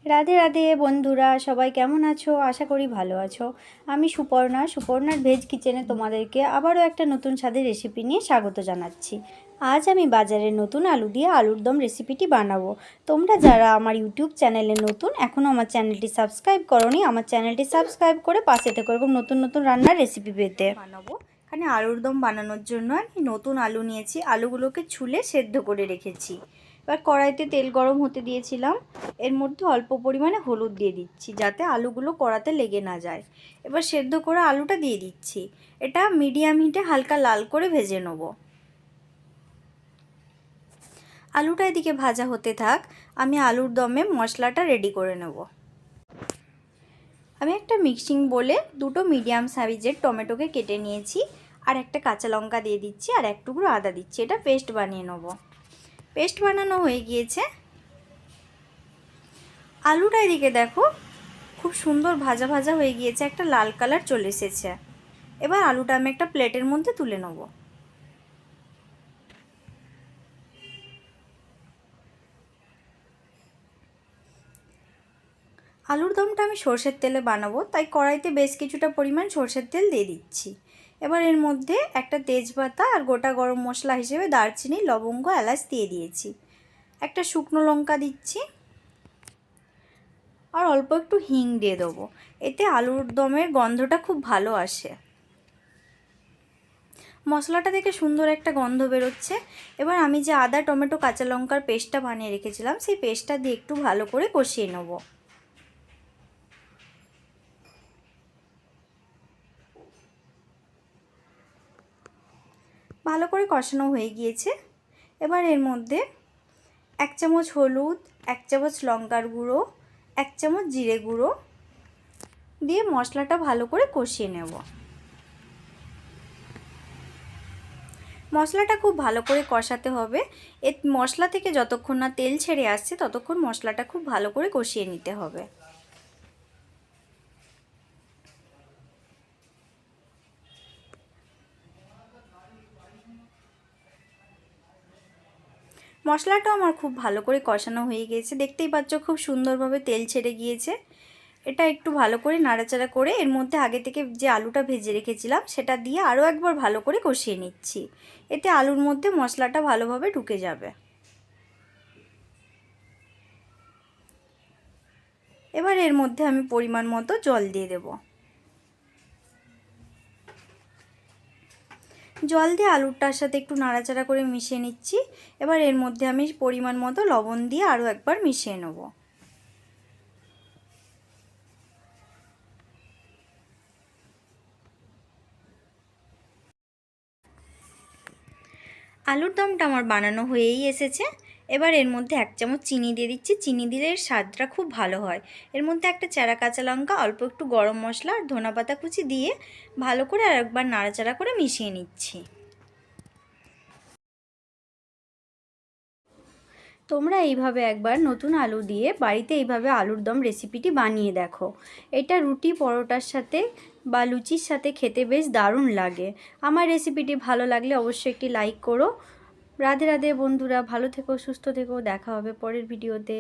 রাধে রাধে বন্ধুরা, সবাই কেমন আছো? আশা করি ভালো আছো। আমি সুপর্ণার ভেজ কিচেনে তোমাদেরকে আবারও একটা নতুন স্বাদের রেসিপি নিয়ে স্বাগত জানাচ্ছি। আজ আমি বাজারের নতুন আলু দিয়ে আলুর দম রেসিপিটি বানাবো। তোমরা যারা আমার ইউটিউব চ্যানেলে নতুন, এখনও আমার চ্যানেলটি সাবস্ক্রাইব করোনি, আমার চ্যানেলটি সাবস্ক্রাইব করে পাশে থেকো এবং নতুন নতুন রান্নার রেসিপি পেতে। বানাবো এখানে আলুর দম বানানোর জন্য আমি নতুন আলু নিয়েছি। আলুগুলোকে ছুলে সেদ্ধ করে রেখেছি। এবার কড়াইতে তেল গরম হতে দিয়েছিলাম। এর মধ্যে অল্প পরিমাণে হলুদ দিয়ে দিচ্ছি যাতে আলুগুলো কড়াতে লেগে না যায়। এবার সেদ্ধ করা আলুটা দিয়ে দিচ্ছি। এটা মিডিয়াম হিটে হালকা লাল করে ভেজে নেব। আলুটা এদিকে ভাজা হতে থাক, আমি আলুর দমে মশলাটা রেডি করে নেব। আমি একটা মিক্সিং বলে দুটো মিডিয়াম সাইজের টমেটোকে কেটে নিয়েছি, আর একটা কাঁচা লঙ্কা দিয়ে দিচ্ছি, আর এক টুকরো আদা দিচ্ছি। এটা পেস্ট বানিয়ে নেব। পেস্ট বানানো হয়ে গিয়েছে। আলুটা এদিকে দেখো খুব সুন্দর ভাজা ভাজা হয়ে গিয়েছে, একটা লাল কালার চলে এসেছে। এবার আলুটা আমি একটা প্লেটের মধ্যে তুলে নেব। আলুর দমটা আমি সরষের তেলে বানাবো, তাই কড়াইতে বেশ কিছুটা পরিমাণ সরষের তেল দিয়ে দিচ্ছি। এবার এর মধ্যে একটা তেজপাতা আর গোটা গরম মশলা হিসেবে দারচিনি, লবঙ্গ, এলাচ দিয়ে দিয়েছি। একটা শুকনো লঙ্কা দিচ্ছি, আর অল্প একটু হিং দিয়ে দেবো। এতে আলুর দমের গন্ধটা খুব ভালো আসে। মশলাটা থেকে সুন্দর একটা গন্ধ বেরোচ্ছে। এবার আমি যে আদা, টমেটো, কাঁচা লঙ্কার পেস্টটা বানিয়ে রেখেছিলাম, সেই পেস্টটা দিয়ে একটু ভালো করে কষিয়ে নেব। ভালো করে কষানো হয়ে গিয়েছে। এবার এর মধ্যে 1 চামচ হলুদ, 1 চামচ লঙ্কার গুঁড়ো, 1 চামচ জিরে গুঁড়ো দিয়ে মশলাটা ভালো করে কষিয়ে নেব। মশলাটা খুব ভালো করে কষাতে হবে। এই মশলা থেকে যতক্ষণ না তেল ছেড়ে আসছে ততক্ষণ মশলাটা খুব ভালো করে কষিয়ে নিতে হবে। মশলাটা আমার খুব ভালো করে কষানো হয়ে গিয়েছে, দেখতেই পাচ্ছ খুব সুন্দরভাবে তেল ছেড়ে গিয়েছে। এটা একটু ভালো করে নাড়াচাড়া করে এর মধ্যে আগে থেকে যে আলুটা ভেজে রেখেছিলাম সেটা দিয়ে আরও একবার ভালো করে কষিয়ে নিচ্ছি। এতে আলুর মধ্যে মশলাটা ভালোভাবে ঢুকে যাবে। এবার এর মধ্যে আমি পরিমাণ মতো জল দিয়ে দেব। জল দিয়ে আলুটার সাথে একটু নাড়াচাড়া করে মিশিয়ে নিচ্ছি। এবার এর মধ্যে আমি পরিমাণ মতো লবণ দিয়ে আরও একবার মিশিয়ে নেব। আলুর দমটা আমার বানানো হয়েই এসেছে। এবার এর মধ্যে 1 চামচ চিনি দিয়ে দিচ্ছি। চিনি দিলে এর স্বাদটা খুব ভালো হয়। এর মধ্যে একটা চেরা কাঁচা লঙ্কা, অল্প একটু গরম মশলা আর ধনেপাতা কুচি দিয়ে ভালো করে আর একবার নাড়াচাড়া করে মিশিয়ে নিচ্ছি। তোমরা এইভাবে একবার নতুন আলু দিয়ে বাড়িতে এইভাবে আলুর দম রেসিপিটি বানিয়ে দেখো। এটা রুটি, পরোটার সাথে বা লুচির সাথে খেতে বেশ দারুণ লাগে। আমার রেসিপিটি ভালো লাগলে অবশ্যই একটি লাইক করো। রাধে রাধে বন্ধুরা, ভালো থেকো, সুস্থ থেকো, দেখা হবে পরের ভিডিওতে।